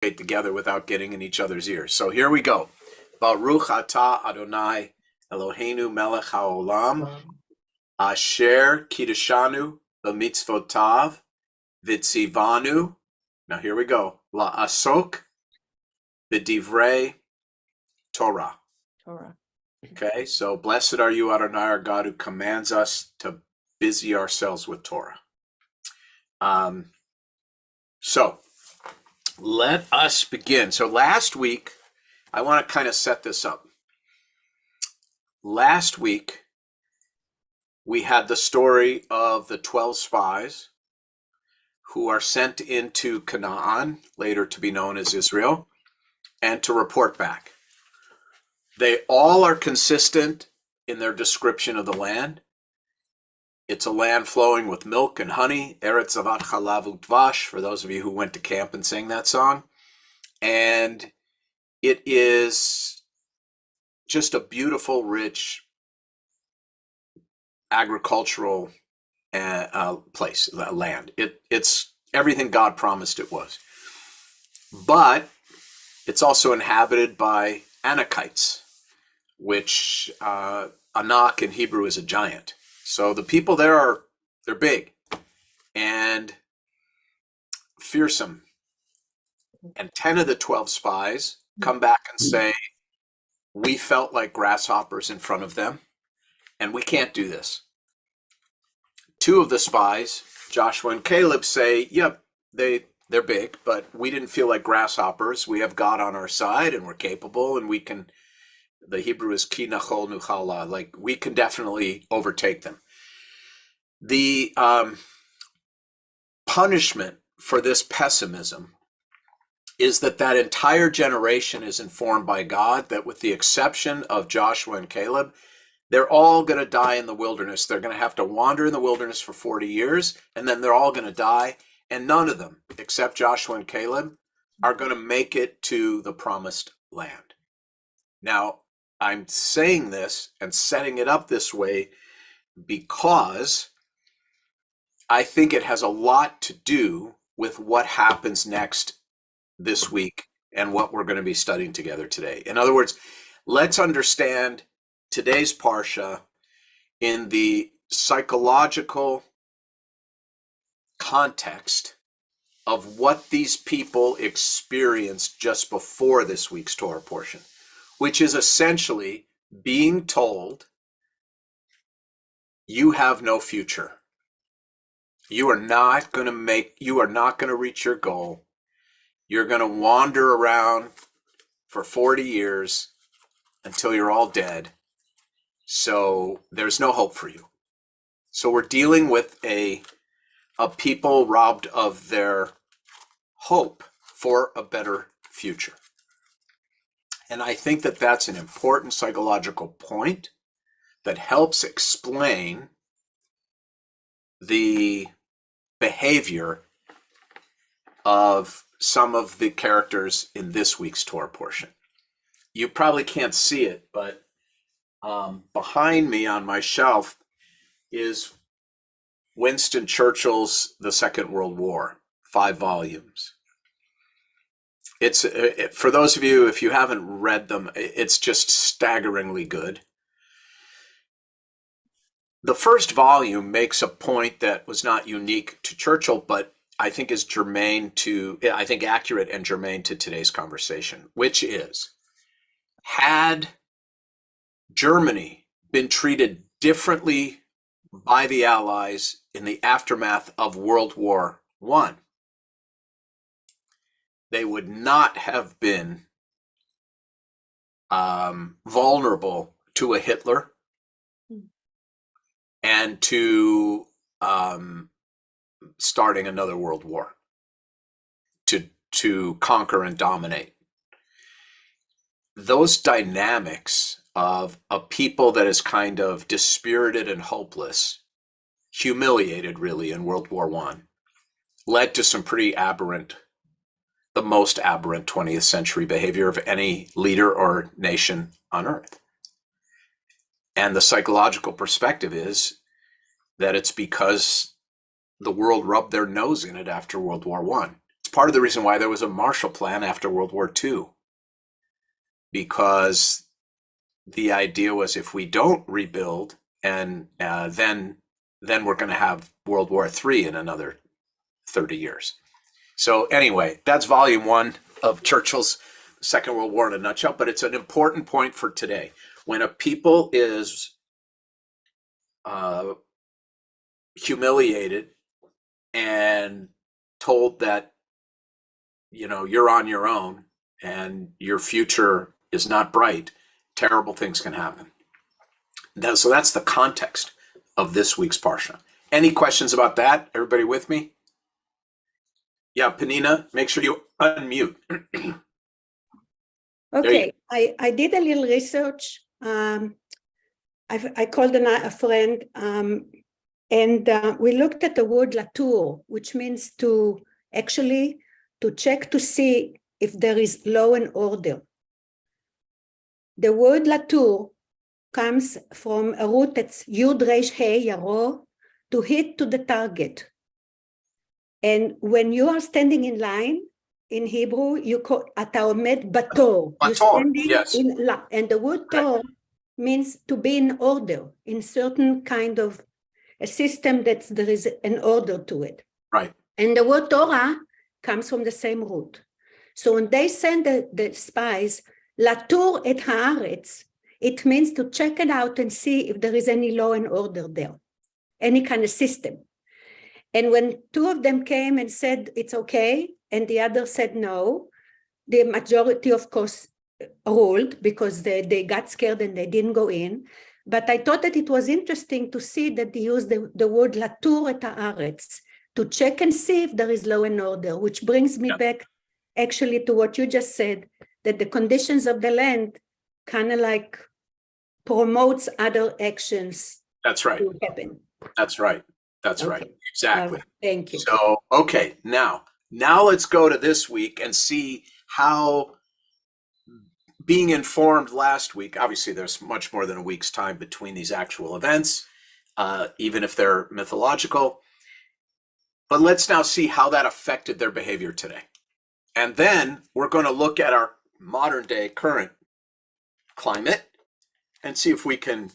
together without getting in each other's ears. So here we go. Baruch atah Adonai Eloheinu melech haolam asher kiddushanu b'mitzvotav v'tzivanu. Now here we go. La'asok b'divrei Torah. Okay, so blessed are you, Adonai, our God, who commands us to busy ourselves with Torah. So let us begin. So last week, I want to kind of set this up. Last week, we had the story of the 12 spies who are sent into Canaan, later to be known as Israel, and to report back. They all are consistent in their description of the land. It's a land flowing with milk and honey, Eretz Zavat Chalav U'Dvash, for those of you who went to camp and sang that song. And it is just a beautiful, rich, agricultural place, land. It's everything God promised it was. But it's also inhabited by Anakites, which Anak in Hebrew is a giant. So the people there they're big and fearsome. And 10 of the 12 spies come back and say, we felt like grasshoppers in front of them, and we can't do this. 2 of the spies, Joshua and Caleb, say, yep, they're big, but we didn't feel like grasshoppers. We have God on our side, and we're capable, and we can, the Hebrew is ki nachol nuchala, like we can definitely overtake them. The punishment for this pessimism is that entire generation is informed by God that with the exception of Joshua and Caleb, they're all going to die in the wilderness. They're going to have to wander in the wilderness for 40 years, and then they're all going to die. And none of them, except Joshua and Caleb, are going to make it to the promised land. Now, I'm saying this and setting it up this way because I think it has a lot to do with what happens next this week and what we're going to be studying together today. In other words, let's understand today's Parsha in the psychological context of what these people experienced just before this week's Torah portion, which is essentially being told, you have no future. You are not going to reach your goal. You're going to wander around for 40 years until you're all dead. So there's no hope for you. So we're dealing with a people robbed of their hope for a better future. And I think that that's an important psychological point that helps explain the behavior of some of the characters in this week's Torah portion. You probably can't see it, but behind me on my shelf is Winston Churchill's The Second World War, 5 volumes. It's for those of you, if you haven't read them, it's just staggeringly good. The first volume makes a point that was not unique to Churchill, but I think is accurate and germane to today's conversation, which is, had Germany been treated differently by the Allies in the aftermath of World War I, they would not have been vulnerable to a Hitler and to starting another world war to conquer and dominate. Those dynamics of a people that is kind of dispirited and hopeless, humiliated really in World War I, led to some pretty the most aberrant 20th century behavior of any leader or nation on earth. And the psychological perspective is that it's because the world rubbed their nose in it after World War I. It's part of the reason why there was a Marshall Plan after World War II, because the idea was if we don't rebuild, and then we're going to have World War III in another 30 years. So anyway, that's volume 1 of Churchill's Second World War in a nutshell, but it's an important point for today. When a people is humiliated and told that, you're on your own and your future is not bright, terrible things can happen. So that's the context of this week's Parsha. Any questions about that? Everybody with me? Yeah, Penina, make sure you unmute. Okay, I did a little research. I called a friend, and we looked at the word latour, which means to check to see if there is law and order. The word latour comes from a root that's yud resh hey yaro, to hit to the target. And when you are standing in line, in Hebrew, you call ata omed bator. You're standing yes. and the word tor means to be in order, in certain kind of a system that there is an order to it. Right. And the word Torah comes from the same root. So when they send the spies, latour et haaretz, it means to check it out and see if there is any law and order there, any kind of system. And when 2 of them came and said it's okay, and the other said no, the majority, of course, ruled because they got scared and they didn't go in. But I thought that it was interesting to see that they used the word latour et haaretz, to check and see if there is law and order, which brings me back actually to what you just said, that the conditions of the land kind of like promotes other actions. That's right. To happen. That's right. That's okay. Right. Exactly. Thank you. So, okay, now let's go to this week and see how being informed last week, obviously there's much more than a week's time between these actual events, even if they're mythological. But let's now see how that affected their behavior today. And then we're going to look at our modern day current climate and see if we can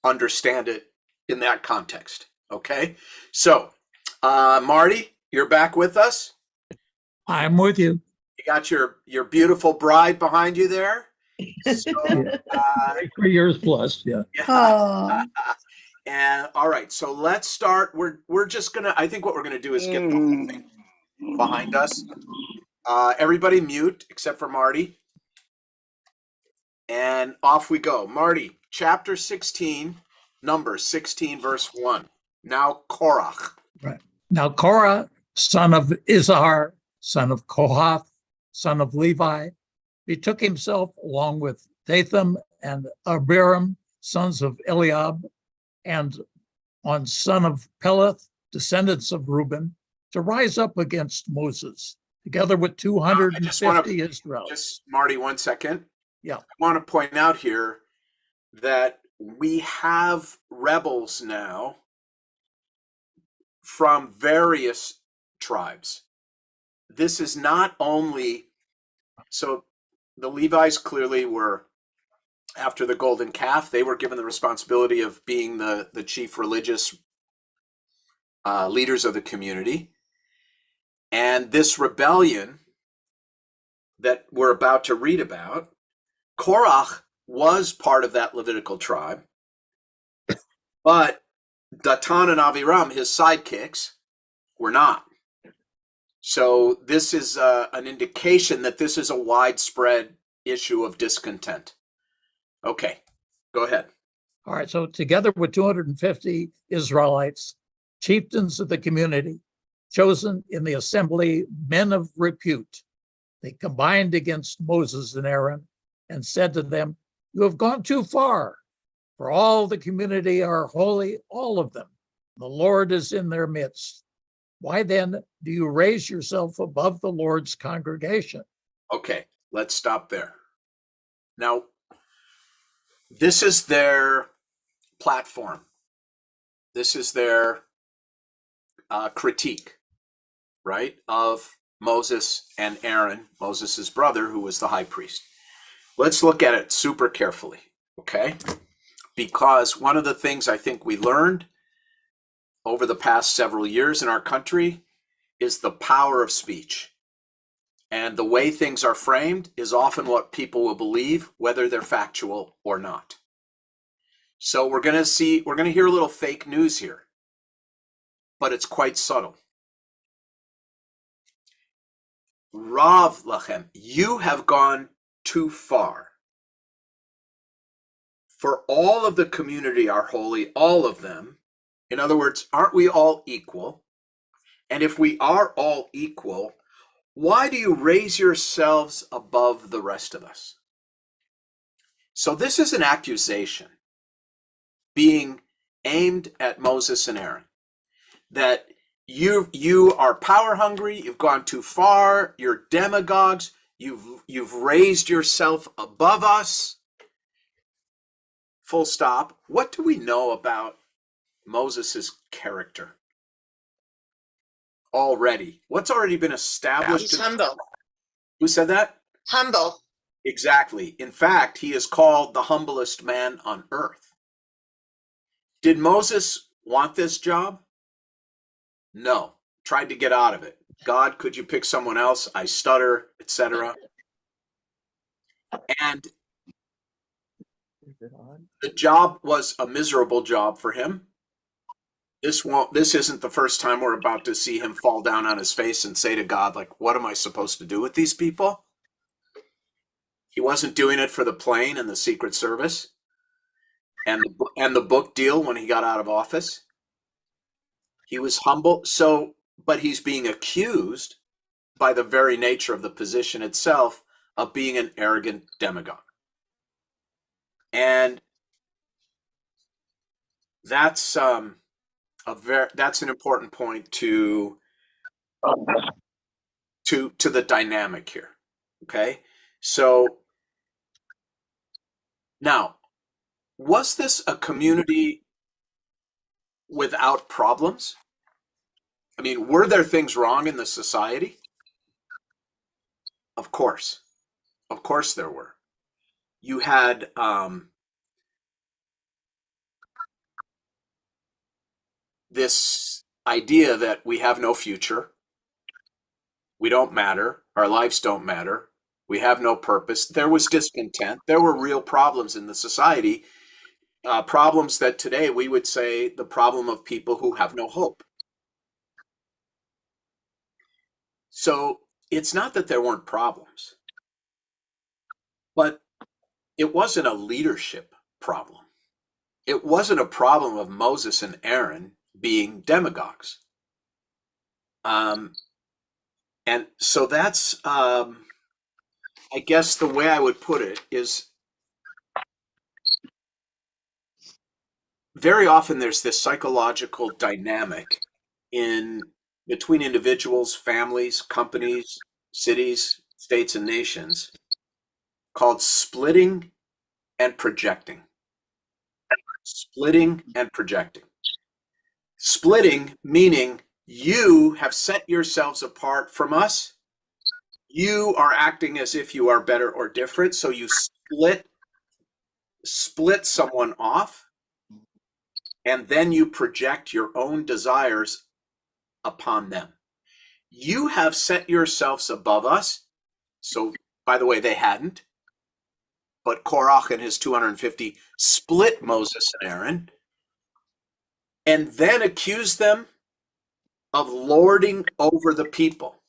understand it in that context. Okay. So, Marty, you're back with us. I'm with you. You got your beautiful bride behind you there. So, 3 years plus, yeah. And all right, so let's start. We're just gonna. I think what we're gonna do is get the whole thing behind us. Everybody mute except for Marty, and off we go. Marty, chapter 16, Numbers 16, verse 1. Now Korach. Right. Now Korah, son of Izhar, son of Kohath, son of Levi, betook himself along with Dathan and Abiram, sons of Eliab, and on son of Peleth, descendants of Reuben, to rise up against Moses, together with 250 Israelites. Just Marty, 1 second. Yeah. I want to point out here that we have rebels now from various tribes. This is not only, so the Levites clearly were, after the golden calf, they were given the responsibility of being the chief religious leaders of the community. And this rebellion that we're about to read about, Korach was part of that Levitical tribe, but Datan and Aviram, his sidekicks, were not. So this is an indication that this is a widespread issue of discontent. Okay, go ahead. All right, so together with 250 Israelites, chieftains of the community, chosen in the assembly, men of repute, they combined against Moses and Aaron and said to them, "You have gone too far, for all the community are holy, all of them. The Lord is in their midst. Why then do you raise yourself above the Lord's congregation?" Okay, let's stop there. Now, this is their platform. This is their critique, right, of Moses and Aaron, Moses' brother, who was the high priest. Let's look at it super carefully, okay? Because one of the things I think we learned over the past several years in our country is the power of speech. And the way things are framed is often what people will believe, whether they're factual or not. So we're going to hear a little fake news here, but it's quite subtle. Rav lachem, you have gone too far. For all of the community are holy, all of them. In other words, aren't we all equal? And if we are all equal, why do you raise yourselves above the rest of us? So this is an accusation being aimed at Moses and Aaron, that you are power hungry, you've gone too far, you're demagogues, you've raised yourself above us. Full stop. What do we know about Moses' character already? What's already been established? He's humble. Who said that? Humble. Exactly. In fact, he is called the humblest man on earth. Did Moses want this job? No. Tried to get out of it. God, could you pick someone else? I stutter, etc. And the job was a miserable job for him. This isn't the first time we're about to see him fall down on his face and say to God, like, what am I supposed to do with these people? He wasn't doing it for the plane and the Secret Service and the book deal when he got out of office. He was humble. But he's being accused by the very nature of the position itself of being an arrogant demagogue. And that's an important point to the dynamic here. Okay? So now, was this a community without problems? I mean, were there things wrong in the society? Of course. Of course there were. You had this idea that we have no future, we don't matter, our lives don't matter, we have no purpose. There was discontent. There were real problems in the society, problems that today we would say the problem of people who have no hope. So it's not that there weren't problems, but it wasn't a leadership problem. It wasn't a problem of Moses and Aaron being demagogues. And so that's, I guess the way I would put it is, very often there's this psychological dynamic between individuals, families, companies, cities, states, and nations called splitting and projecting. Splitting and projecting. Splitting meaning you have set yourselves apart from us. You are acting as if you are better or different, so you split someone off, and then you project your own desires upon them. You have set yourselves above us. So, by the way, they hadn't. But Korach and his 250 split Moses and Aaron and then accused them of lording over the people,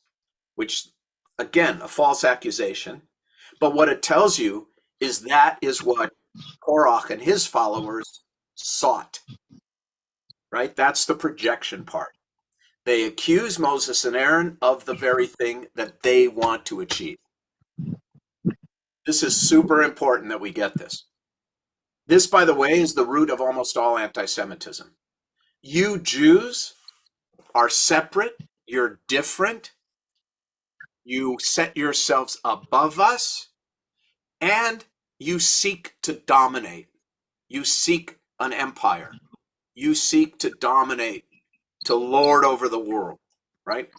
which, again, a false accusation. But what it tells you is that is what Korach and his followers sought, right? That's the projection part. They accuse Moses and Aaron of the very thing that they want to achieve. This is super important that we get this. This, by the way, is the root of almost all anti-Semitism. You Jews are separate, you're different, you set yourselves above us, and you seek to dominate. You seek an empire. You seek to dominate, to lord over the world, right?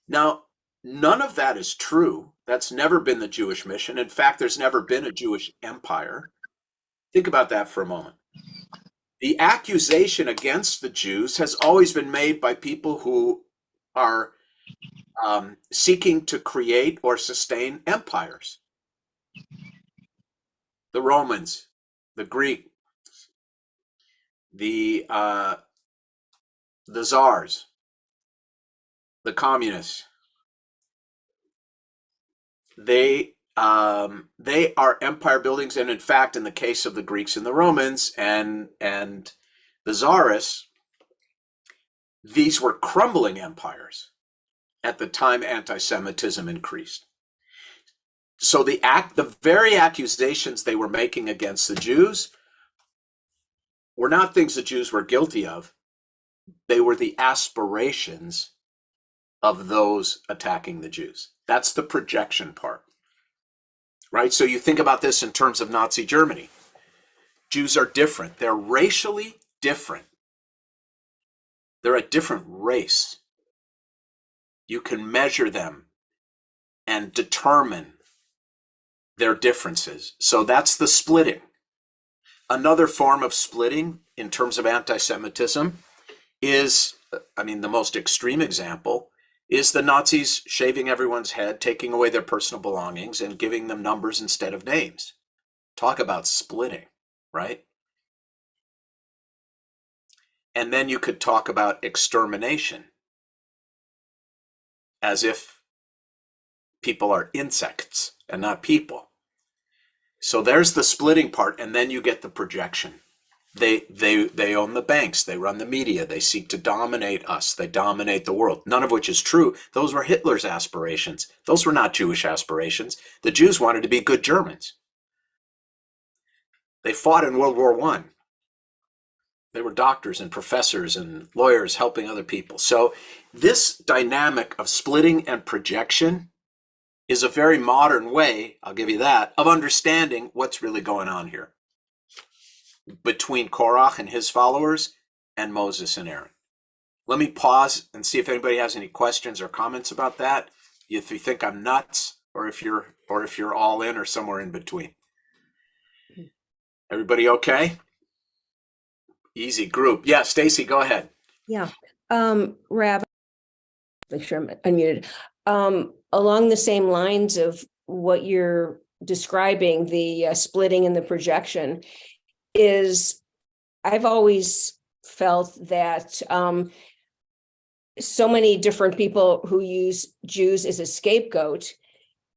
Now, none of that is true. That's never been the Jewish mission. In fact, there's never been a Jewish empire. Think about that for a moment. The accusation against the Jews has always been made by people who are seeking to create or sustain empires. The Romans, the Greeks, the czars, the communists. They are empire buildings, and in fact, in the case of the Greeks and the Romans and the czarists, these were crumbling empires at the time anti-Semitism increased. So the very accusations they were making against the Jews were not things the Jews were guilty of. They were the aspirations of those attacking the Jews. That's the projection part, right? So you think about this in terms of Nazi Germany. Jews are different. They're racially different. They're a different race. You can measure them and determine their differences. So that's the splitting. Another form of splitting in terms of anti-Semitism is, the most extreme example is the Nazis shaving everyone's head, taking away their personal belongings, and giving them numbers instead of names. Talk about splitting, right? And then you could talk about extermination, as if people are insects and not people. So there's the splitting part, and then you get the projection. They own the banks, they run the media, they seek to dominate us, they dominate the world, none of which is true. Those were Hitler's aspirations. Those were not Jewish aspirations. The Jews wanted to be good Germans. They fought in World War I. They were doctors and professors and lawyers helping other people. So this dynamic of splitting and projection is a very modern way, I'll give you that, of understanding what's really going on here between Korach and his followers and Moses and Aaron. Let me pause and see if anybody has any questions or comments about that. If you think I'm nuts, or if you're all in or somewhere in between. Everybody okay? Easy group. Yeah, Stacy, go ahead. Yeah. Rabbi, make sure I'm unmuted. Along the same lines of what you're describing, the splitting and the projection, is I've always felt that so many different people who use Jews as a scapegoat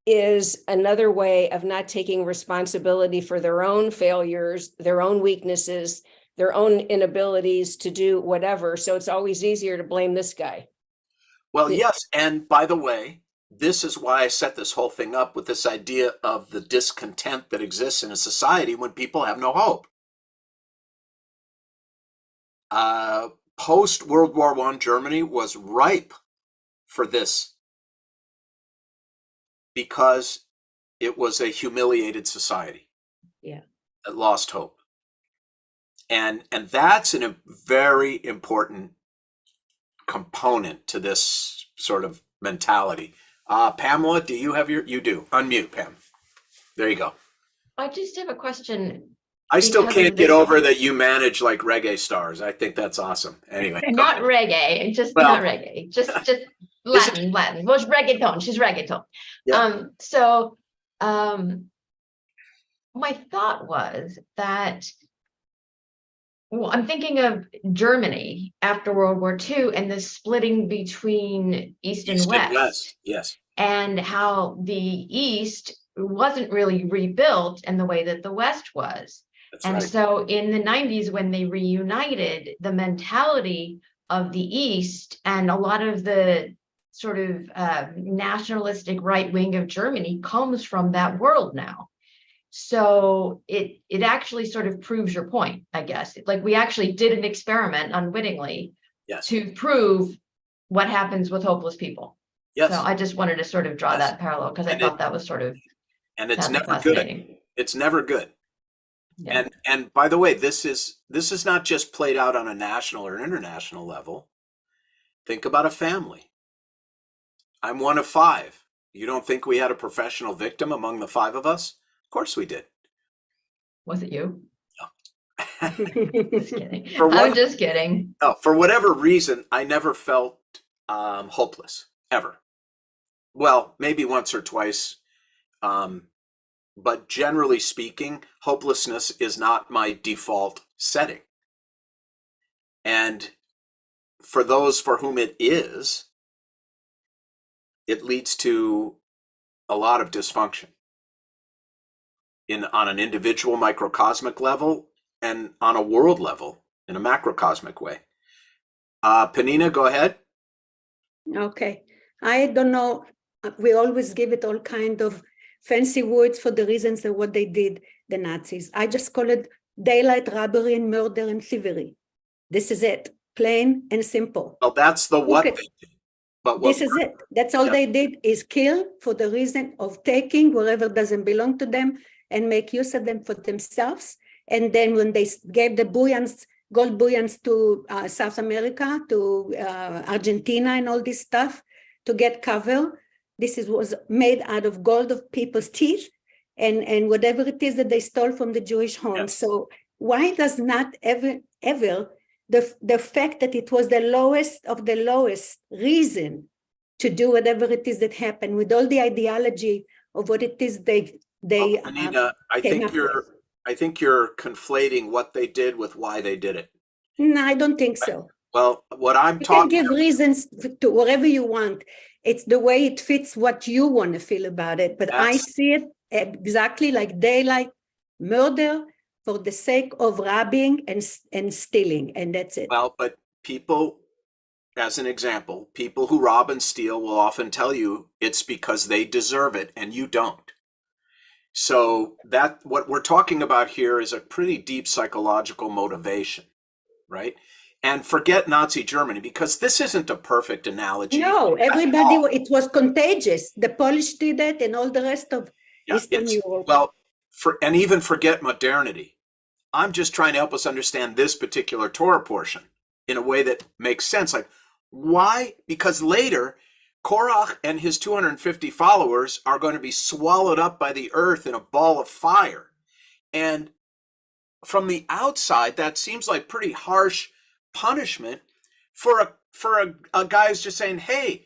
is another way of not taking responsibility for their own failures, their own weaknesses, their own inabilities to do whatever. So it's always easier to blame this guy. Well, yes. And by the way, this is why I set this whole thing up with this idea of the discontent that exists in a society when people have no hope. Post-World War I Germany was ripe for this because it was a humiliated society. Yeah. That lost hope. And that's a very important component to this sort of mentality. Pamela, do you have you do. Unmute, Pam. There you go. I just have a question. I still can't get over that you manage like reggae stars. I think that's awesome. Anyway. Not reggae, not reggae, just Latin. Well, it's reggaeton. She's reggaeton. Yeah. My thought was that, well, I'm thinking of Germany after World War II and the splitting between East and West. Yes. And how the East wasn't really rebuilt in the way that the West was. That's and right. So in the 90s, when they reunited, the mentality of the East and a lot of the sort of nationalistic right wing of Germany comes from that world now. So it actually sort of proves your point, I guess. Like we actually did an experiment unwittingly to prove what happens with hopeless people. Yes. So I just wanted to sort of draw that parallel because I thought that was sort of it's never good. It's never good. Yeah. And by the way, this is not just played out on a national or international level. Think about a family. I'm one of five. You don't think we had a professional victim among the five of us? Of course we did. Was it you? No. Just kidding. For I'm one, just kidding. no, for whatever reason, I never felt hopeless, ever. Well, maybe once or twice, but generally speaking, hopelessness is not my default setting. And for those for whom it is, it leads to a lot of dysfunction on an individual microcosmic level and on a world level in a macrocosmic way. Penina, go ahead. Okay, I don't know. We always give it all kind of fancy words for the reasons of what they did, the Nazis. I just call it daylight robbery and murder and thievery. This is it, plain and simple. Well, that's the what Okay. they did. But This is it. That's all they did, is kill for the reason of taking whatever doesn't belong to them and make use of them for themselves. And then when they gave the bullions, gold bullions to South America, to Argentina and all this stuff to get cover, was made out of gold of people's teeth and whatever it is that they stole from the Jewish homes. Yes. So why does not ever the fact that it was the lowest of the lowest reason to do whatever it is that happened with all the ideology of what it is Penina, I think you're conflating what they did with why they did it. No, I don't think so. Well, what I'm You can talking give reasons to whatever you want. It's the way it fits what you want to feel about it. But I see it exactly like daylight murder for the sake of robbing and stealing, and that's it. Well, but people, as an example, people who rob and steal will often tell you it's because they deserve it and you don't. So that what we're talking about here is a pretty deep psychological motivation, right? And forget Nazi Germany, because this isn't a perfect analogy. No, everybody, it was contagious. The Polish did it and all the rest of Eastern Europe. Well, and even forget modernity. I'm just trying to help us understand this particular Torah portion in a way that makes sense. Like, why? Because later, Korach and his 250 followers are going to be swallowed up by the earth in a ball of fire. And from the outside, that seems like pretty harsh punishment for a guy who's just saying, hey,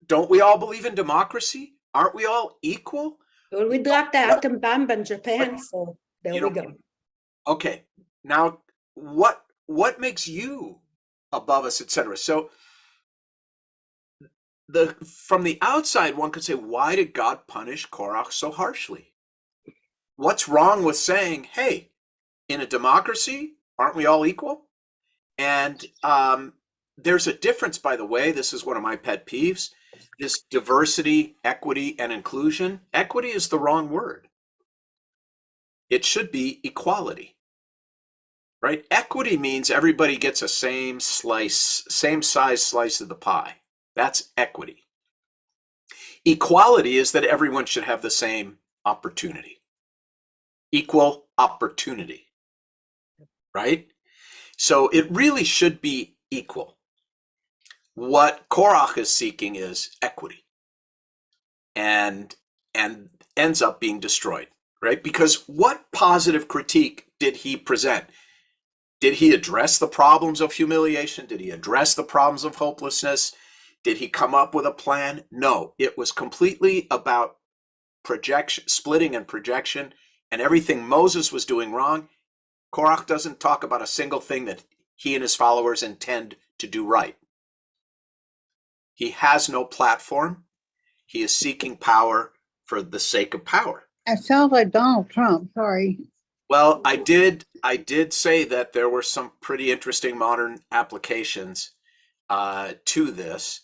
don't we all believe in democracy? Aren't we all equal? Well, we dropped the atom bomb in Japan, so there we go. Okay, now what makes you above us, etc.? So from the outside, one could say, why did God punish Korach so harshly? What's wrong with saying, hey, in a democracy, aren't we all equal? And there's a difference, by the way. This is one of my pet peeves. This diversity, equity, and inclusion. Equity is the wrong word. It should be equality, right? Equity means everybody gets a same size slice of the pie. That's equity. Equality is that everyone should have the same opportunity. Equal opportunity, right? So it really should be equal. What Korach is seeking is equity, and ends up being destroyed, right? Because what positive critique did he present? Did he address the problems of humiliation? Did he address the problems of hopelessness? Did he come up with a plan? No, it was completely about projection, splitting and projection, and everything Moses was doing wrong. Korach doesn't talk about a single thing that he and his followers intend to do right. He has no platform. He is seeking power for the sake of power. It sounds like Donald Trump, sorry. Well, I did say that there were some pretty interesting modern applications to this.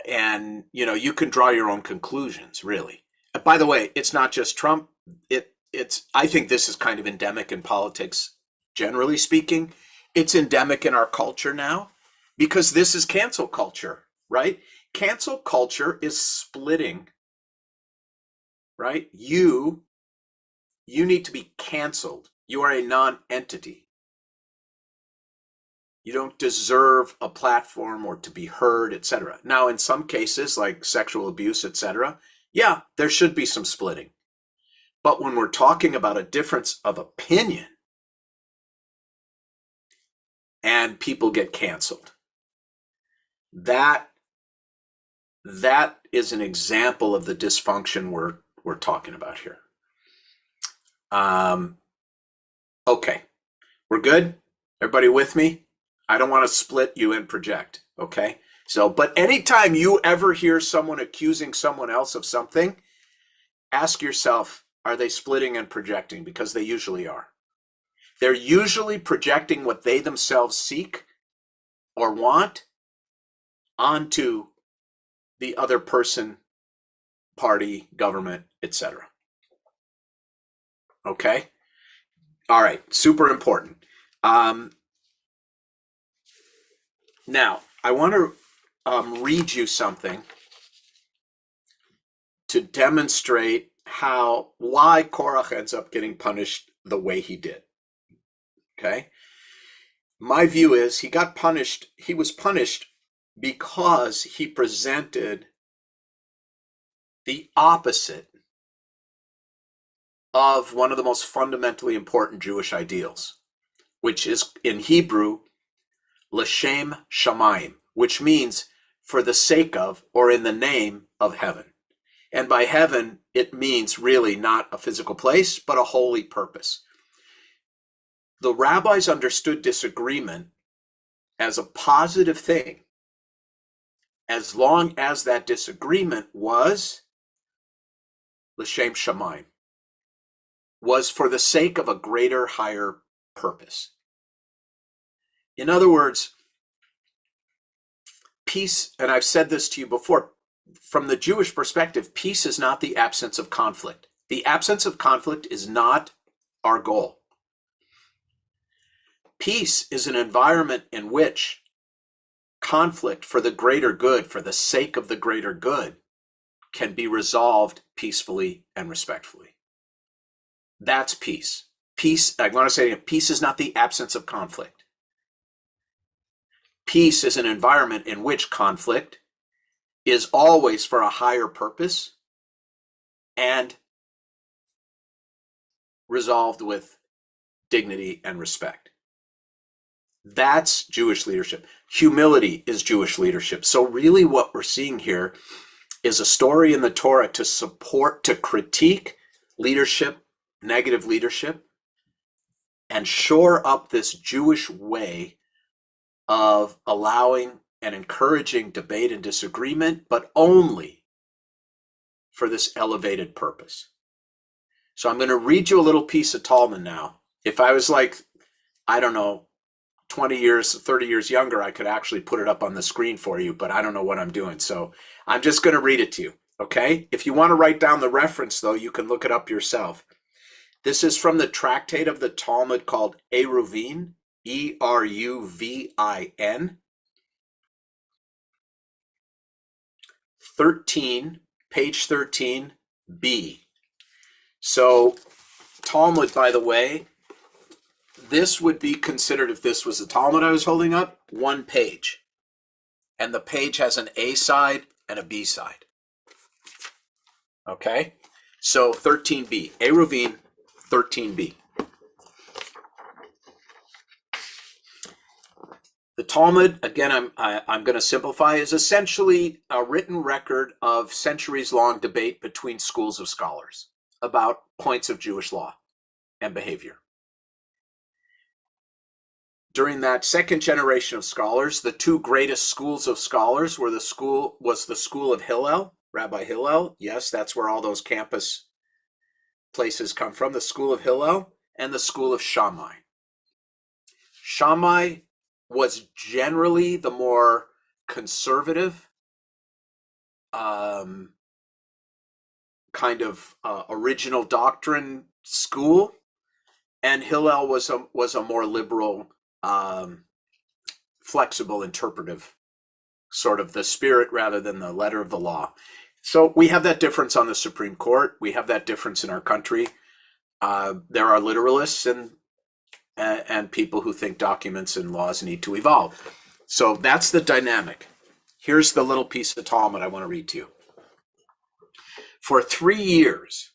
And, you can draw your own conclusions, really. By the way, it's not just Trump. I think this is kind of endemic in politics, generally speaking. It's endemic in our culture now because this is cancel culture, right? Cancel culture is splitting, right? You need to be canceled. You are a non-entity. You don't deserve a platform or to be heard, etc. Now, in some cases, like sexual abuse, etc., yeah, there should be some splitting. But when we're talking about a difference of opinion and people get canceled, that is an example of the dysfunction we're talking about here. Okay, we're good? Everybody with me? I don't want to split you and project, okay? So, but anytime you ever hear someone accusing someone else of something, ask yourself, are they splitting and projecting? Because they usually are. They're usually projecting what they themselves seek or want onto the other person, party, government, etc. Okay? All right, super important. Now, I want to read you something to demonstrate why Korach ends up getting punished the way he did. Okay? My view is he was punished because he presented the opposite of one of the most fundamentally important Jewish ideals, which is in Hebrew, l'shem shamayim, which means for the sake of or in the name of heaven. And by heaven, it means really not a physical place, but a holy purpose. The rabbis understood disagreement as a positive thing, as long as that disagreement was l'shem shamayim, was for the sake of a greater, higher purpose. In other words, peace, and I've said this to you before, from the Jewish perspective, peace is not the absence of conflict. The absence of conflict is not our goal. Peace is an environment in which conflict for the greater good, for the sake of the greater good, can be resolved peacefully and respectfully. That's peace. Peace, I want to say, peace is not the absence of conflict. Peace is an environment in which conflict is always for a higher purpose and resolved with dignity and respect. That's Jewish leadership. Humility is Jewish leadership. So really what we're seeing here is a story in the Torah to critique leadership, negative leadership, and shore up this Jewish way of allowing and encouraging debate and disagreement, but only for this elevated purpose. So I'm going to read you a little piece of Talmud now. If I was like, I don't know, 20 years, 30 years younger, I could actually put it up on the screen for you, but I don't know what I'm doing. So I'm just going to read it to you, okay? If you want to write down the reference, though, you can look it up yourself. This is from the tractate of the Talmud called Eruvin, Eruvin, 13, page 13b. So Talmud, by the way, this would be considered, if this was the Talmud I was holding up, one page. And the page has an A side and a B side. Okay? So 13b, Eruvin 13b. The Talmud, again, I'm going to simplify, is essentially a written record of centuries-long debate between schools of scholars about points of Jewish law and behavior. During that second generation of scholars, the two greatest schools of scholars was the school of Hillel, Rabbi Hillel. Yes, that's where all those campus places come from, the school of Hillel, and the school of Shammai. Shammai was generally the more conservative kind of original doctrine school, and Hillel was a more liberal, flexible, interpretive, sort of the spirit rather than the letter of the law. So we have that difference on the Supreme Court. We have that difference in our country. There are literalists and and people who think documents and laws need to evolve. So that's the dynamic. Here's the little piece of Talmud I want to read to you. For 3 years,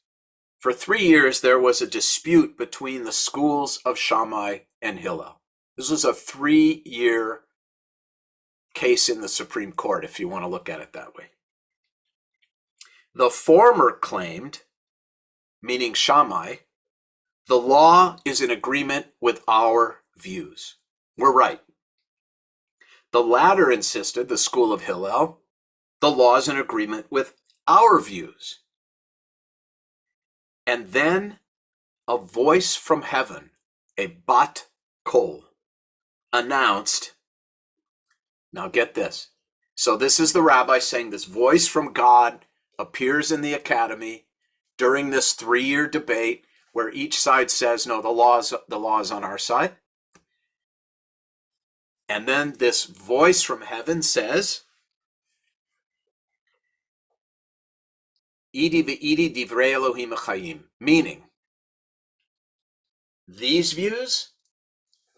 there was a dispute between the schools of Shammai and Hillel. This was a 3-year case in the Supreme Court, if you want to look at it that way. The former claimed, meaning Shammai, the law is in agreement with our views. We're right. The latter insisted, the school of Hillel, the law is in agreement with our views. And then a voice from heaven, a bat kol, announced, now get this. So this is the rabbi saying this voice from God appears in the academy during this 3-year debate where each side says, no, the law is on our side. And then this voice from heaven says, Idi v'idi divrei Elohim chayim, meaning these views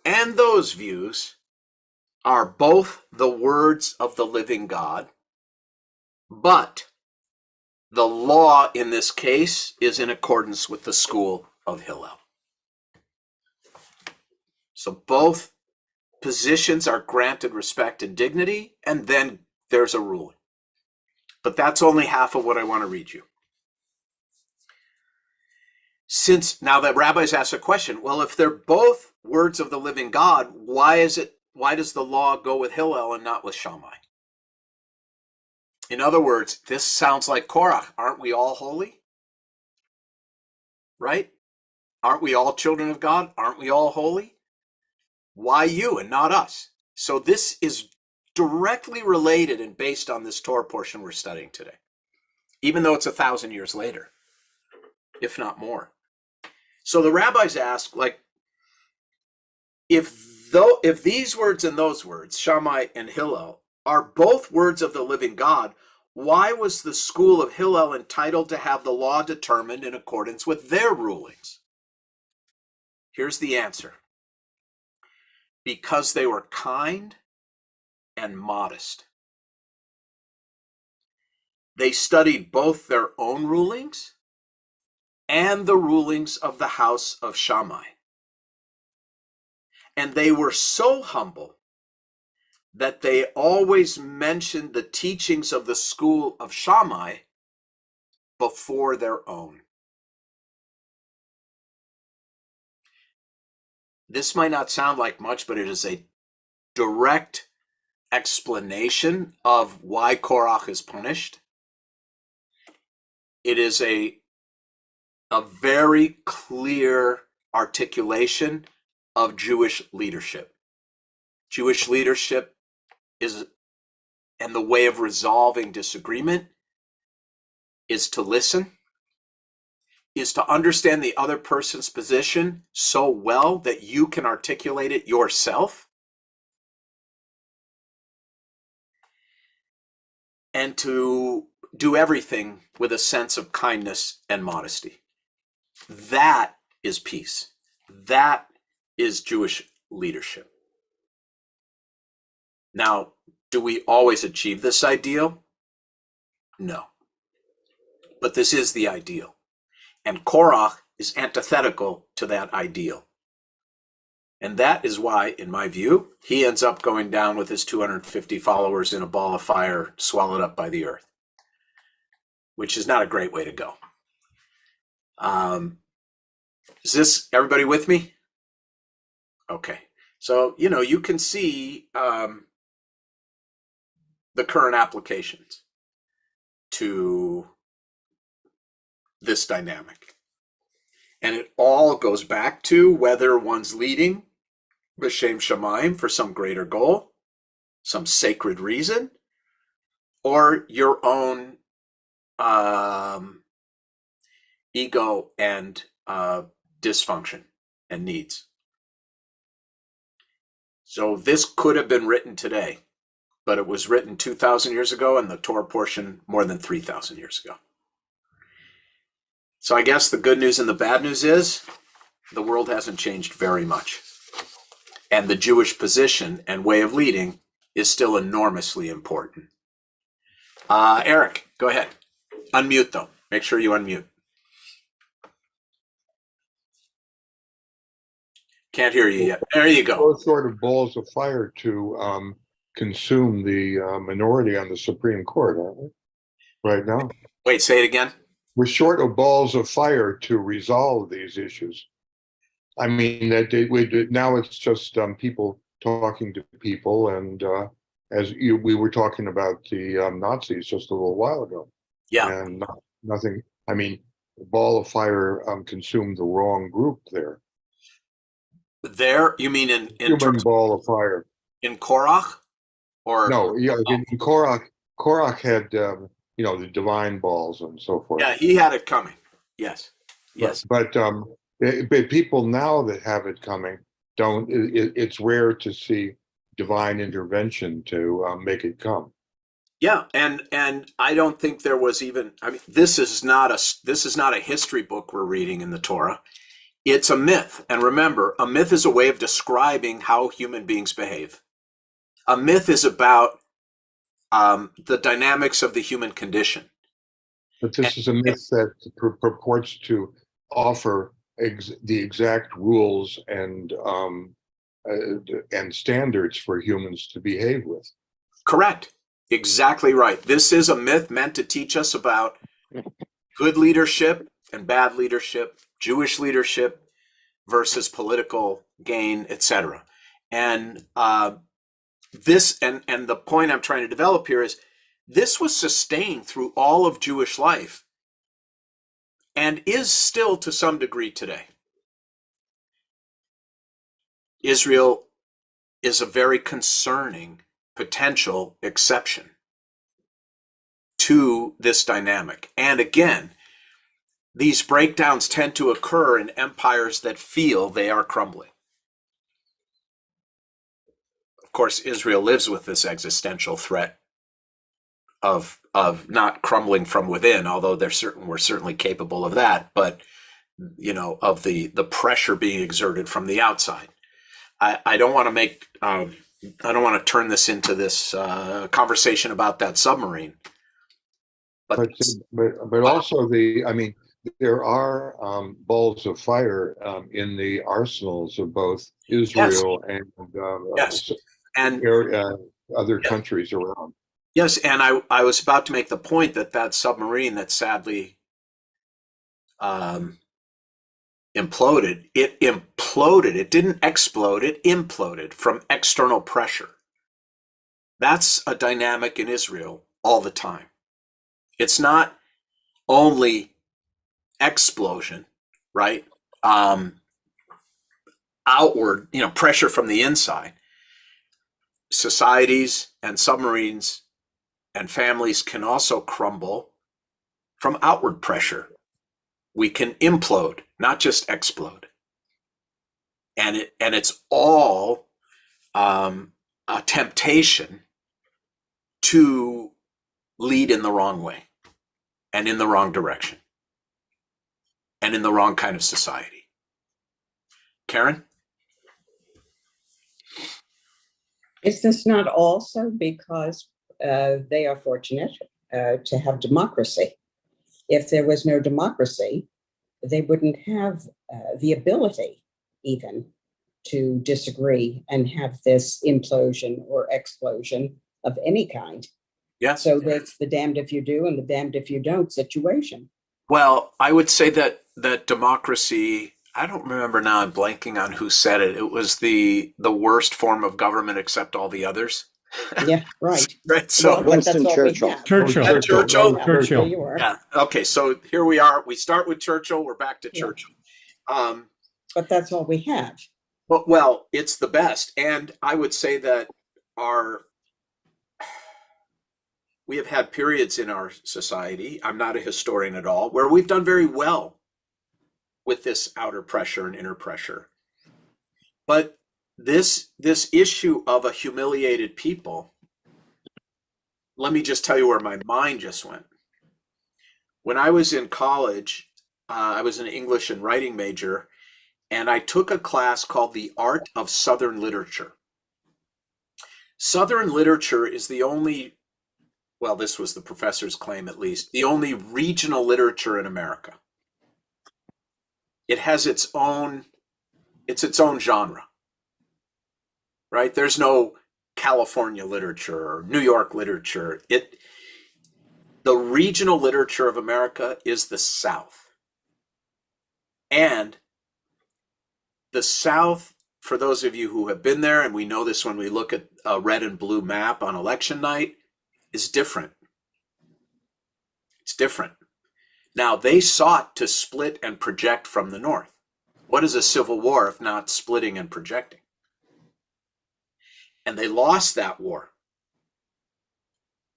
and those views are both the words of the living God, but the law in this case is in accordance with the school of Hillel. So both positions are granted respect and dignity, and then there's a ruling. But that's only half of what I want to read you. Since now the rabbis ask a question, well, if they're both words of the living God, why does the law go with Hillel and not with Shammai? In other words, this sounds like Korach. Aren't we all holy? Right? Aren't we all children of God? Aren't we all holy? Why you and not us? So this is directly related and based on this Torah portion we're studying today, even though it's 1,000 years later, if not more. So the rabbis ask, like, if these words and those words, Shammai and Hillel, are both words of the living God, why was the school of Hillel entitled to have the law determined in accordance with their rulings? Here's the answer. Because they were kind and modest. They studied both their own rulings and the rulings of the house of Shammai. And they were so humble that they always mentioned the teachings of the school of Shammai before their own. This might not sound like much, but it is a direct explanation of why Korach is punished. It is a very clear articulation of Jewish leadership. Jewish leadership and the way of resolving disagreement is to listen, is to understand the other person's position so well that you can articulate it yourself, and to do everything with a sense of kindness and modesty. That is peace. That is Jewish leadership. Now, do we always achieve this ideal? No. But this is the ideal. And Korach is antithetical to that ideal. And that is why, in my view, he ends up going down with his 250 followers in a ball of fire swallowed up by the earth, which is not a great way to go. Is this everybody with me? Okay. So, you can see the current applications to this dynamic. And it all goes back to whether one's leading b'shem shamayim for some greater goal, some sacred reason, or your own ego and dysfunction and needs. So this could have been written today, but it was written 2,000 years ago and the Torah portion more than 3,000 years ago. So I guess the good news and the bad news is the world hasn't changed very much. and the Jewish position and way of leading is still enormously important. Eric, go ahead. Unmute though. Make sure you unmute. Can't hear you yet. There you go. Both sort of balls of fire to consume the minority on the Supreme Court, aren't we? Right now, Wait, say it again. we're short of balls of fire to resolve these issues. I mean, now it's just people talking to people, and we were talking about the Nazis just a little while ago. Yeah. And nothing. I mean, the ball of fire consumed the wrong group there. There, you mean in Human ball of fire. in Korach, or No, yeah, in Korach had the divine balls and so forth. yeah, he had it coming. Yes, yes, But people now that have it coming don't. It's rare to see divine intervention to make it come. yeah, and I don't think there was even. I mean, this is not a history book we're reading in the Torah. It's a myth, and remember, a myth is a way of describing how human beings behave. A myth is about the dynamics of the human condition. But this is a myth that purports to offer the exact rules and standards for humans to behave with. Correct. Exactly right. This is a myth meant to teach us about good leadership and bad leadership, Jewish leadership versus political gain, etc. And this and the point I'm trying to develop here is this was sustained through all of Jewish life and is still to some degree today. Israel is a very concerning potential exception to this dynamic. And again, these breakdowns tend to occur in empires that feel they are crumbling. Of course, Israel lives with this existential threat of not crumbling from within, although we're certainly capable of that, but of the pressure being exerted from the outside. I don't want to turn this into this conversation about that submarine. But also there are balls of fire in the arsenals of both Israel and other countries around. Yes, and I was about to make the point that submarine that sadly imploded. It imploded. It didn't explode. It imploded from external pressure. That's a dynamic in Israel all the time. It's not only explosion, right? Outward, pressure from the inside. Societies and submarines and families can also crumble from outward pressure. We can implode, not just explode. And it's all a temptation to lead in the wrong way and in the wrong direction and in the wrong kind of society. Karen? Is this not also because they are fortunate to have democracy? If there was no democracy, they wouldn't have the ability even to disagree and have this implosion or explosion of any kind. Yes. So that's the damned if you do and the damned if you don't situation. Well, I would say that democracy, I don't remember now, I'm blanking on who said it. It was the worst form of government except all the others. Yeah, right. Right. So Winston Churchill. Churchill. Yeah. Okay. So here we are. We start with Churchill. We're back to Churchill. But that's all we have. Well, it's the best. And I would say that we have had periods in our society, I'm not a historian at all, where we've done very well with this outer pressure and inner pressure. But this issue of a humiliated people, let me just tell you where my mind just went. When I was in college, I was an English and writing major, and I took a class called The Art of Southern Literature. Southern literature is the only, well, this was the professor's claim at least, the only regional literature in America. It has its own genre, right? There's no California literature or New York literature. The regional literature of America is the South. And the South, for those of you who have been there, and we know this when we look at a red and blue map on election night, is different. It's different. Now, they sought to split and project from the North. What is a civil war if not splitting and projecting? And they lost that war.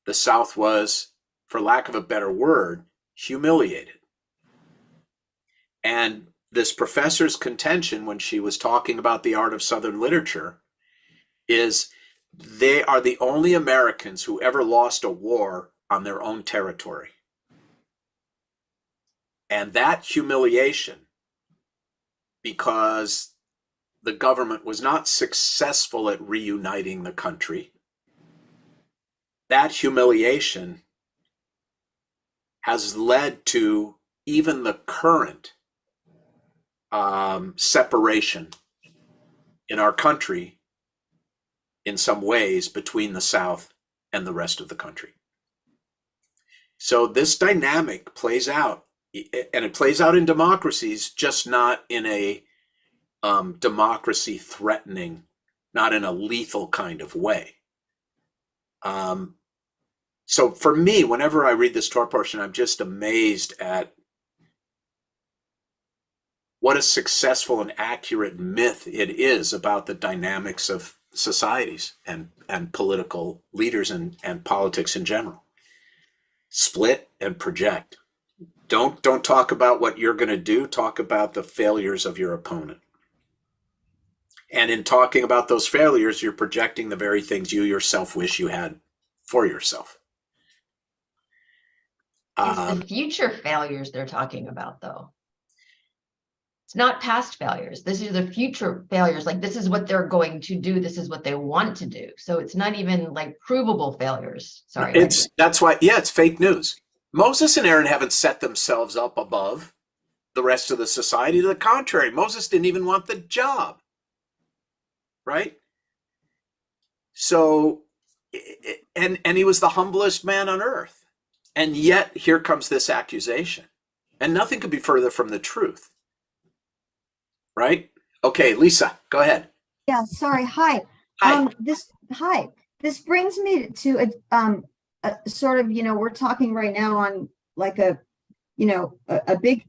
The South was, for lack of a better word, humiliated. And this professor's contention when she was talking about the art of Southern literature is they are the only Americans who ever lost a war on their own territory. And that humiliation, because the government was not successful at reuniting the country, that humiliation has led to even the current separation in our country in some ways between the South and the rest of the country. So this dynamic plays out, and it plays out in democracies, just not in a democracy threatening, not in a lethal kind of way. So for me, whenever I read this Torah portion, I'm just amazed at what a successful and accurate myth it is about the dynamics of societies and political leaders and politics in general. Split and project. Don't talk about what you're going to do. Talk about the failures of your opponent. And in talking about those failures, you're projecting the very things you yourself wish you had for yourself. It's the future failures they're talking about, though. It's not past failures. This is the future failures. Like, this is what they're going to do. This is what they want to do. So it's not even like provable failures. Sorry. That's why, yeah, it's fake news. Moses and Aaron haven't set themselves up above the rest of the society. To the contrary, Moses didn't even want the job, right? So, and he was the humblest man on earth. And yet here comes this accusation. And nothing could be further from the truth. Right? Okay, Lisa, go ahead. Yeah, sorry. Hi. Hi. This brings me to a sort of, we're talking right now on like a big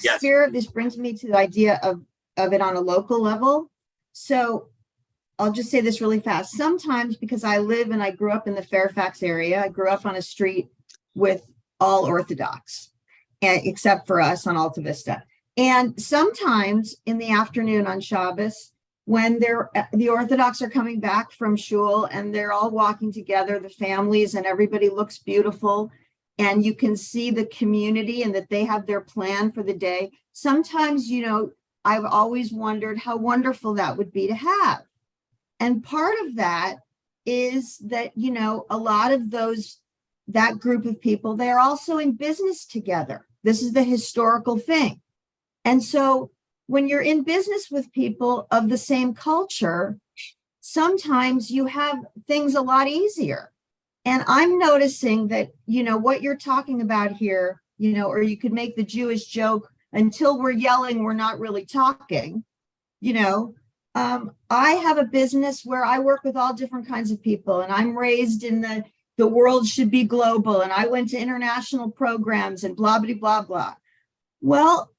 Yes. sphere. This brings me to the idea of it on a local level. So I'll just say this really fast. Sometimes, because I live and I grew up in the Fairfax area, I grew up on a street with all Orthodox, except for us on Alta Vista. And sometimes in the afternoon on Shabbos, when the Orthodox are coming back from shul and they're all walking together, the families, and everybody looks beautiful, and you can see the community and that they have their plan for the day. Sometimes, I've always wondered how wonderful that would be to have. And part of that is that, a lot of that group of people, they're also in business together. This is the historical thing. And so when you're in business with people of the same culture, sometimes you have things a lot easier. And I'm noticing that, what you're talking about here, or you could make the Jewish joke, until we're yelling, we're not really talking. I have a business where I work with all different kinds of people, and I'm raised in the world should be global, and I went to international programs and blah, blah, blah, blah. Well,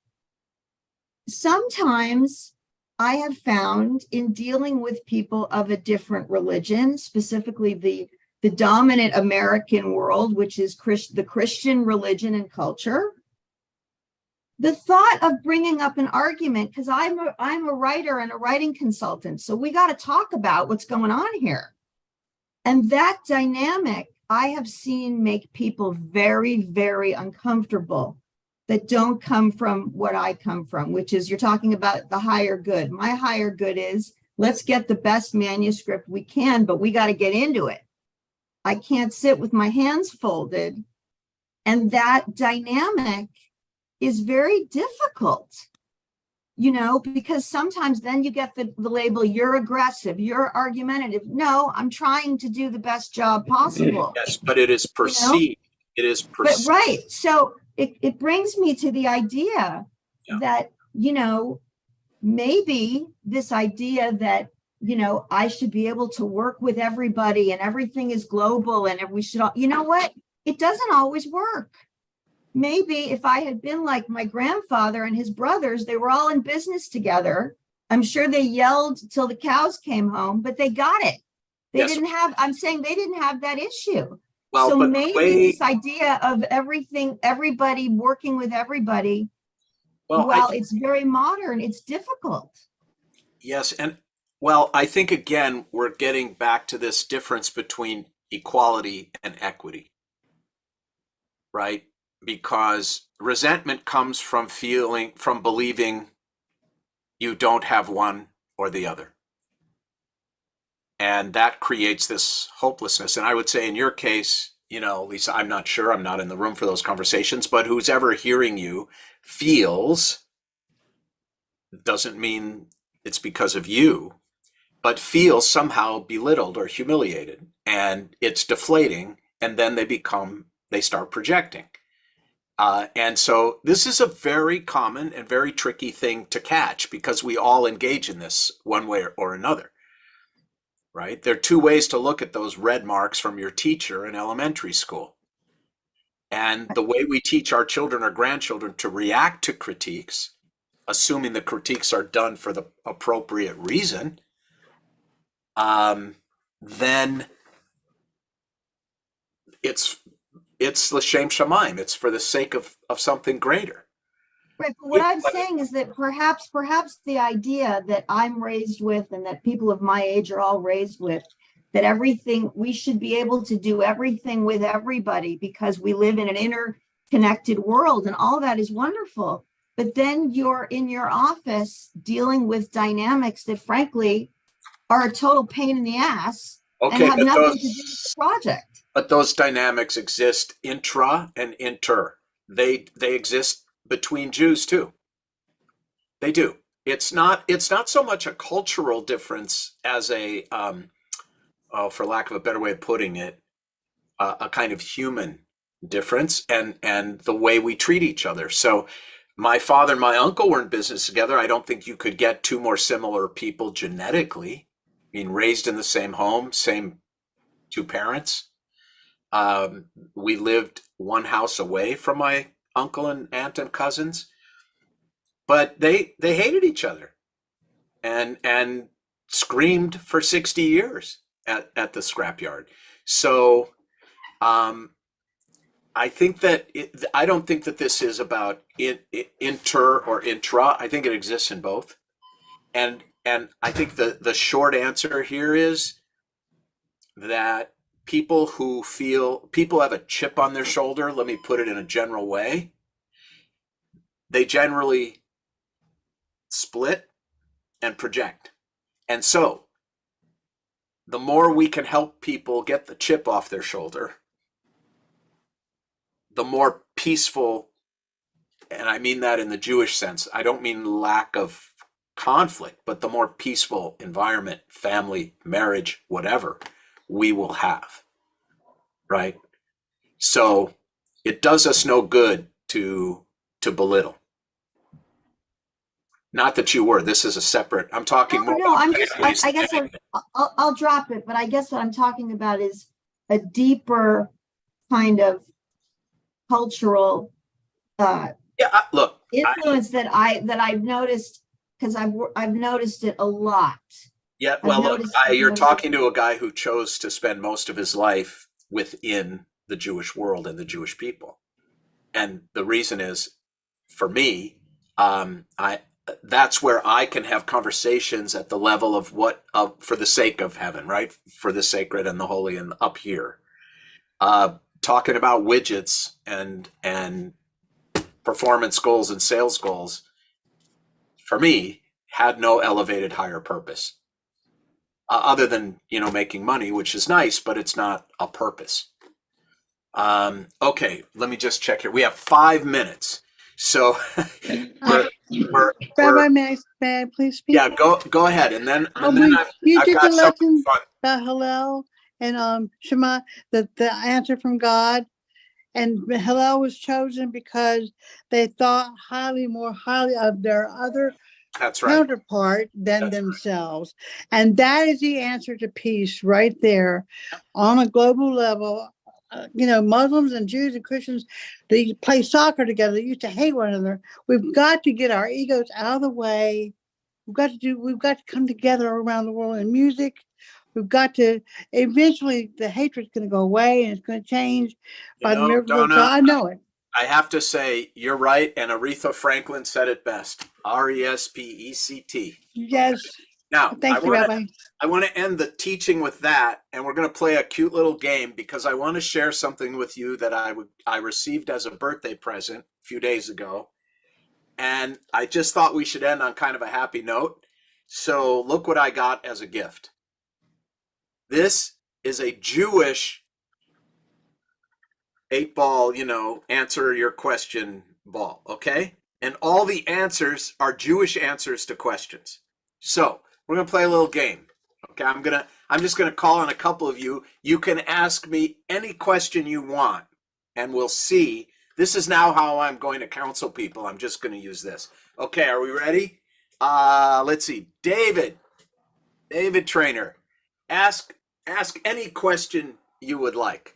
sometimes I have found in dealing with people of a different religion, specifically the dominant American world, which is the Christian religion and culture, the thought of bringing up an argument, because I'm a writer and a writing consultant, so we got to talk about what's going on here. And that dynamic I have seen make people very, very uncomfortable, that don't come from what I come from, which is you're talking about the higher good. My higher good is let's get the best manuscript we can, but we got to get into it. I can't sit with my hands folded. And that dynamic is very difficult, you know, because sometimes then you get the label, you're aggressive, you're argumentative. No, I'm trying to do the best job possible. Yes, but it is perceived. It is perceived. But right. So it brings me to the idea that, you know, maybe this idea that, you know, I should be able to work with everybody and everything is global and we should all, you know what? It doesn't always work. Maybe if I had been like my grandfather and his brothers, they were all in business together. I'm sure they yelled till the cows came home, but they got it. They didn't have, I'm saying they didn't have that issue. Well, so maybe this idea of everybody working with everybody, while it's very modern, it's difficult. Yes. And well, I think again, we're getting back to this difference between equality and equity, right? Because resentment comes from believing you don't have one or the other. And that creates this hopelessness. And I would say in your case, you know, Lisa, I'm not sure, I'm not in the room for those conversations, but who's ever hearing you feels, doesn't mean it's because of you, but feels somehow belittled or humiliated. And it's deflating. And then they start projecting. And so this is a very common and very tricky thing to catch because we all engage in this one way or another. Right? There are two ways to look at those red marks from your teacher in elementary school. And the way we teach our children or grandchildren to react to critiques, assuming the critiques are done for the appropriate reason, then it's l'shem shamayim. It's for the sake of something greater. Right, but what I'm saying is that perhaps the idea that I'm raised with and that people of my age are all raised with, that we should be able to do everything with everybody because we live in an interconnected world and all that is wonderful. But then you're in your office dealing with dynamics that frankly are a total pain in the ass and have nothing to do with the project. But those dynamics exist intra and inter. They exist between Jews too. They do. It's not so much a cultural difference as a, for lack of a better way of putting it, a kind of human difference and the way we treat each other. So my father and my uncle were in business together. I don't think you could get two more similar people genetically, being raised in the same home, same two parents. We lived one house away from my uncle and aunt and cousins, but they hated each other and screamed for 60 years at the scrapyard. So I think that I don't think that this is about inter or intra. I think it exists in both. And I think the short answer here is that people have a chip on their shoulder, let me put it in a general way, they generally split and project. And so the more we can help people get the chip off their shoulder, the more peaceful, and I mean that in the Jewish sense, I don't mean lack of conflict, but the more peaceful environment, family, marriage, whatever, we will have, right? So it does us no good to belittle. Not that you were. This is a separate. I'm talking more. No, I'm just. I guess I'll drop it. But I guess what I'm talking about is a deeper kind of cultural look, influence that I've noticed because I've noticed it a lot. Yeah, well, look, you're talking to a guy who chose to spend most of his life within the Jewish world and the Jewish people. And the reason is, for me, that's where I can have conversations at the level of for the sake of heaven, right? For the sacred and the holy and up here. Talking about widgets and performance goals and sales goals, for me, had no elevated higher purpose. Other than, making money, which is nice, but it's not a purpose. Okay, let me just check here. We have 5 minutes. So Rabbi, may I please speak? yeah, go ahead. And then You I've did the got something lesson fun. about Hillel and Shema, the answer from God. And Hillel was chosen because they thought more highly of their other That's right. counterpart than That's themselves. And that is the answer to peace right there on a global level. Muslims and Jews and Christians, they play soccer together. They used to hate one another. We've got to get our egos out of the way. We've got to come together around the world in music. We've got to, eventually the hatred's going to go away and it's going to change by the miracle of Donna, God. I know it. I have to say, you're right. And Aretha Franklin said it best. RESPECT. Yes. Now, Thank you, Rabbi. I want to end the teaching with that, and we're going to play a cute little game because I want to share something with you that I received as a birthday present a few days ago, and I just thought we should end on kind of a happy note. So look what I got as a gift. This is a Jewish 8-ball, answer your question ball, okay? And all the answers are Jewish answers to questions. So we're gonna play a little game. Okay, I'm just gonna call on a couple of you. You can ask me any question you want, and we'll see. This is now how I'm going to counsel people. I'm just gonna use this. Okay, are we ready? Let's see. David Trainer, ask any question you would like.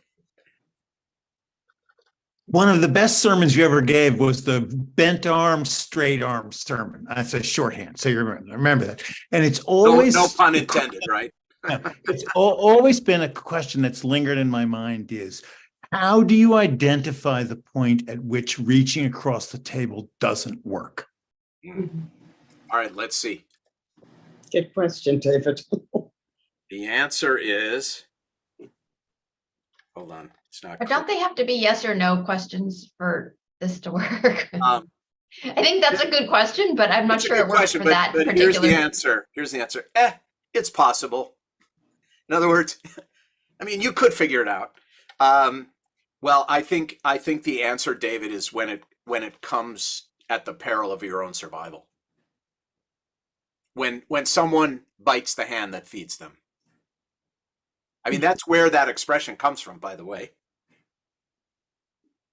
One of the best sermons you ever gave was the bent arm, straight arm sermon. That's a shorthand, so you remember that. And it's always no pun intended, right? It's always been a question that's lingered in my mind: is how do you identify the point at which reaching across the table doesn't work? All right, let's see. Good question, David. The answer is, hold on, it's not. But don't they have to be yes or no questions for this to work? I think that's a good question, but I'm not sure it works for that particular. Here's the answer. It's possible. In other words, I mean, you could figure it out. Well, I think the answer, David, is when it comes at the peril of your own survival. When someone bites the hand that feeds them. I mean, that's where that expression comes from, by the way.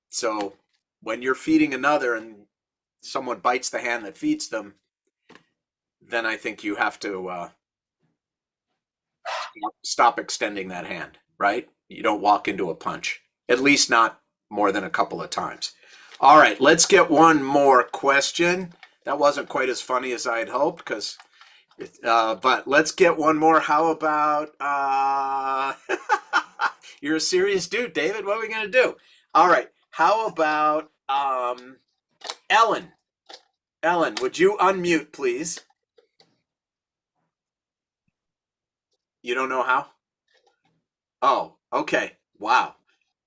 So when you're feeding another and someone bites the hand that feeds them, then I think you have to stop extending that hand, right? You don't walk into a punch, at least not more than a couple of times. All right, let's get one more question. That wasn't quite as funny as I had hoped, but let's get one more. How about, you're a serious dude, David. What are we going to do? All right. How about Ellen? Ellen, would you unmute, please? You don't know how? Oh, okay. Wow.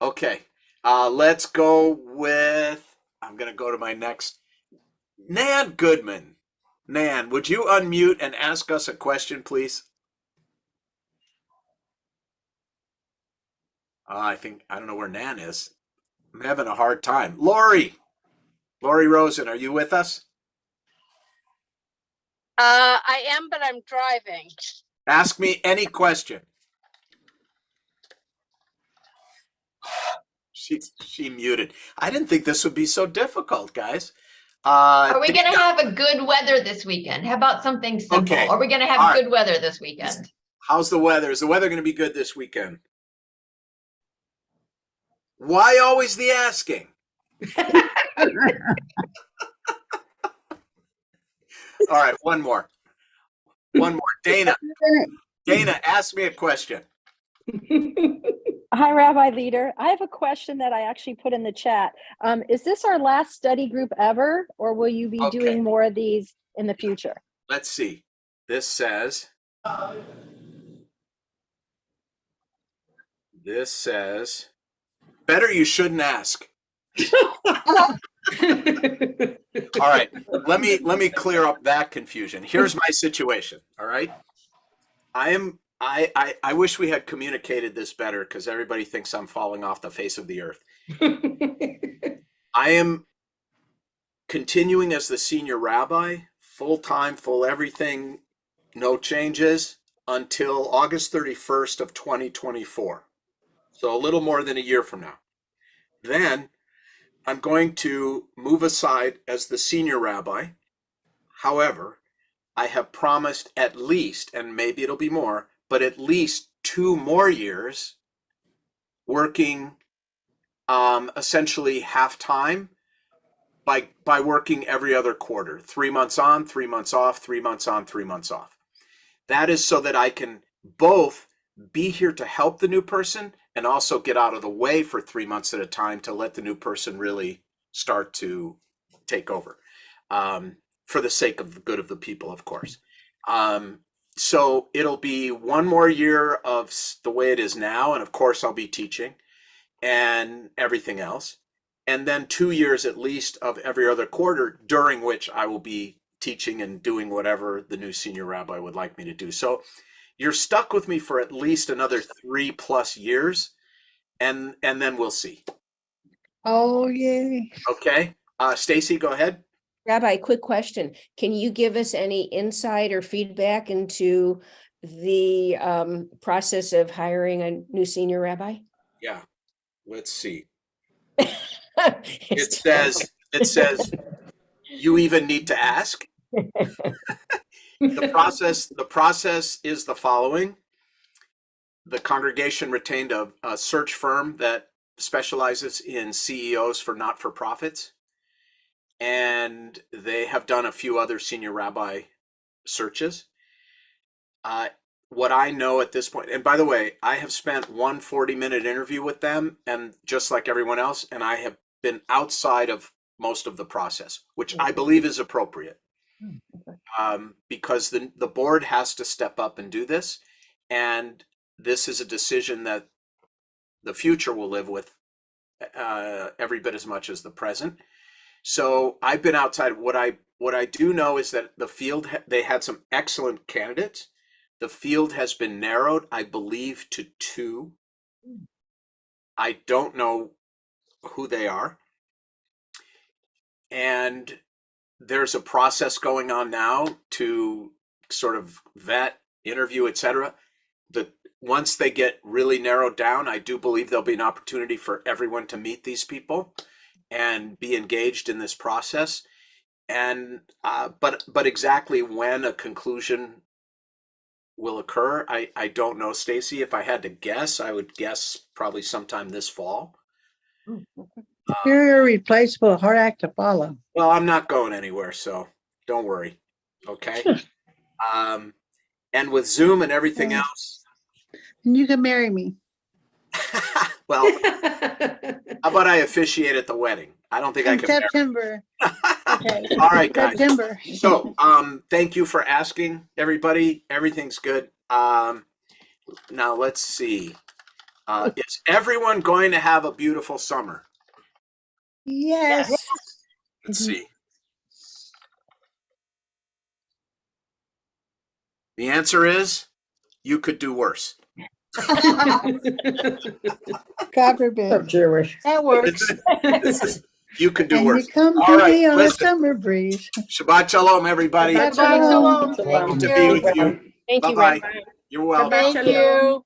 Okay. Let's go with, I'm going to go to my next. Nan Goodman. Nan, would you unmute and ask us a question, please? I don't know where Nan is. I'm having a hard time. Lori Rosen, are you with us? I am, but I'm driving. Ask me any question. She muted. I didn't think this would be so difficult, guys. Are we going to have a good weather this weekend? How about something simple? Okay. Are we going to have good weather this weekend? How's the weather? Is the weather going to be good this weekend? Why always the asking? All right, one more. Dana, ask me a question. Hi, Rabbi Leder. I have a question that I actually put in the chat. Is this our last study group ever, or will you be doing more of these in the future? Let's see. This says, better you shouldn't ask. All right, let me clear up that confusion. Here's my situation. All right, I wish we had communicated this better because everybody thinks I'm falling off the face of the earth. I am continuing as the senior rabbi, full time, full everything, no changes until August 31st of 2024. So a little more than a year from now. Then I'm going to move aside as the senior rabbi. However, I have promised at least, and maybe it'll be more, but at least 2 more years working essentially half-time by working every other quarter, 3 months on, 3 months off, 3 months on, 3 months off. That is so that I can both be here to help the new person and also get out of the way for 3 months at a time to let the new person really start to take over, for the sake of the good of the people, of course. So it'll be 1 more year of the way it is now, and of course I'll be teaching and everything else, and then 2 years at least of every other quarter, during which I will be teaching and doing whatever the new senior rabbi would like me to do. So you're stuck with me for at least another 3+ years, and then we'll see. Oh, yay. Okay, Stacy, go ahead. Rabbi, quick question. Can you give us any insight or feedback into the process of hiring a new senior rabbi? Yeah, let's see. It says you even need to ask. The process is the following. The congregation retained a search firm that specializes in CEOs for not-for-profits, and they have done a few other senior rabbi searches. What I know at this point, and by the way, I have spent 1 40-minute interview with them, and just like everyone else, and I have been outside of most of the process, which I believe is appropriate, because the board has to step up and do this, and this is a decision that the future will live with every bit as much as the present. So I've been outside. What I do know is that the field, they had some excellent candidates. The field has been narrowed, I believe, to 2. I don't know who they are. And there's a process going on now to sort of vet, interview, etc. Once they get really narrowed down, I do believe there'll be an opportunity for everyone to meet these people and be engaged in this process. And but exactly when a conclusion will occur, I don't know, Stacy. If I had to guess, I would guess probably sometime this fall. You're irreplaceable, hard act to follow. Well, I'm not going anywhere, so don't worry. Okay. And with Zoom and everything else. You can marry me. Well, how about I officiate at the wedding? I don't think I can. September. Okay. All right, guys. September. So, thank you for asking, everybody. Everything's good. Now let's see. Is everyone going to have a beautiful summer? Yes. Let's see. The answer is you could do worse. God forbid. Jewish. That works. You could do And worse. you come All to right, me on listen. a summer breeze. Shabbat shalom, everybody. Shabbat shalom. Good to be with you. Thank you, Bye-bye. Rabbi. You're welcome. Thank you.